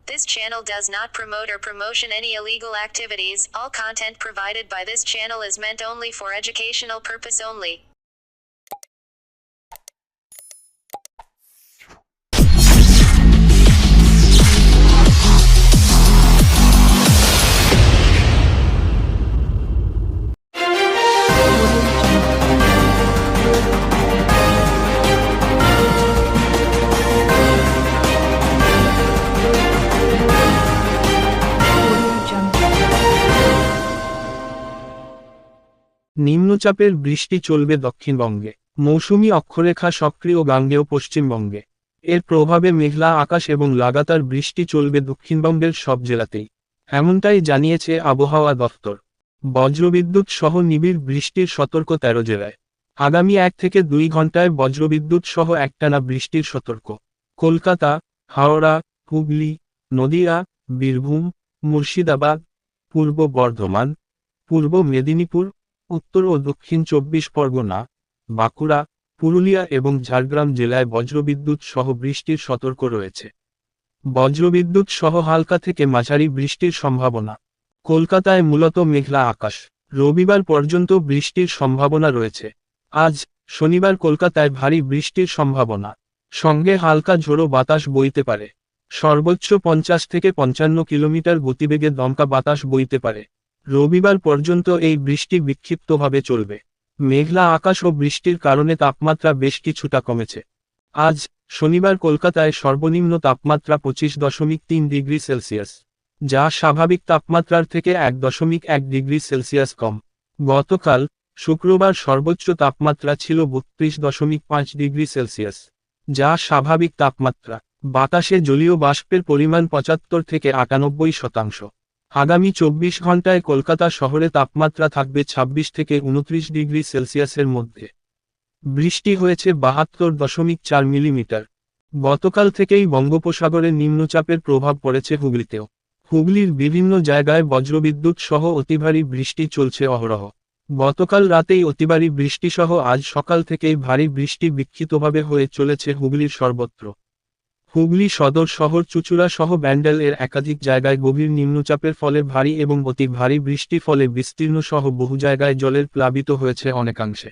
This channel does not promote or promotion any illegal activities. All content provided by this channel is meant only for educational purpose only. নিম্নচাপের বৃষ্টি চলবে দক্ষিণবঙ্গে। মৌসুমী অক্ষরেখা সক্রিয় গাঙ্গেয় পশ্চিমবঙ্গে। এর প্রভাবে মেঘলা আকাশ এবং লাগাতার বৃষ্টি চলবে দক্ষিণবঙ্গের সব জেলাতেই, এমনটাই জানিয়েছে আবহাওয়া দফতর। বজ্রবিদ্যুৎ সহ নিবিড় বৃষ্টির সতর্ক 13 জেলায়। আগামী 1 থেকে 2 ঘন্টায় বজ্রবিদ্যুৎ সহ একটানা বৃষ্টির সতর্ক। কলকাতা, হাওড়া, হুগলি, নদিয়া, বীরভূম, মুর্শিদাবাদ, পূর্ব বর্ধমান, পূর্ব মেদিনীপুর, উত্তর ও দক্ষিণ 24 পরগনা, বাঁকুড়া, পুরুলিয়া এবং ঝাড়গ্রাম জেলায় বজ্রবিদ্যুৎ সহ বৃষ্টির সতর্ক রয়েছে। বজ্রবিদ্যুৎ সহ হালকা থেকে মাঝারি বৃষ্টির সম্ভাবনা। কলকাতায় মূলত মেঘলা আকাশ। রবিবার পর্যন্ত বৃষ্টির সম্ভাবনা রয়েছে। আজ শনিবার কলকাতায় ভারী বৃষ্টির সম্ভাবনা, সঙ্গে হালকা ঝোড়ো বাতাস বইতে পারে। সর্বোচ্চ 50 থেকে 55 কিলোমিটার গতিবেগে দমকা বাতাস বইতে পারে। রবিবার পর্যন্ত এই বৃষ্টি বিক্ষিপ্তভাবে চলবে। মেঘলা আকাশ ও বৃষ্টির কারণে তাপমাত্রা বেশ কিছুটা কমেছে। আজ শনিবার কলকাতায় সর্বনিম্ন তাপমাত্রা 25.3 ডিগ্রি সেলসিয়াস, যা স্বাভাবিক তাপমাত্রার থেকে 1.1 ডিগ্রি সেলসিয়াস কম। গতকাল শুক্রবার সর্বোচ্চ তাপমাত্রা ছিল 32.5 ডিগ্রি সেলসিয়াস, যা স্বাভাবিক তাপমাত্রা। বাতাসে জলীয় বাষ্পের পরিমাণ 75 থেকে 98%। আগামী 24 ঘন্টায় কলকাতা শহরে তাপমাত্রা থাকবে 26 থেকে 29 ডিগ্রি সেলসিয়াসের মধ্যে। বৃষ্টি হয়েছে 72.4 মিলিমিটার। গতকাল থেকেই বঙ্গোপসাগরে নিম্নচাপের প্রভাব পড়েছে হুগলিতেও। হুগলির বিভিন্ন জায়গায় বজ্রবিদ্যুৎ সহ অতিভারী বৃষ্টি চলছে অহরহ। গতকাল রাতেই অতিভারী বৃষ্টিসহ আজ সকাল থেকেই ভারী বৃষ্টি বিক্ষিপ্তভাবে হয়ে চলেছে হুগলির সর্বত্র। হুগলি সদর শহর চুঁচুড়া সহ ব্যান্ডেল এর একাধিক জায়গায় গভীর নিম্নচাপের ফলে ভারী এবং অতি ভারী বৃষ্টি ফলে বিস্তীর্ণ সহ বহু জায়গায় জলের প্লাবিত হয়েছে অনেকাংশে।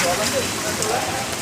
জল আছে তোলা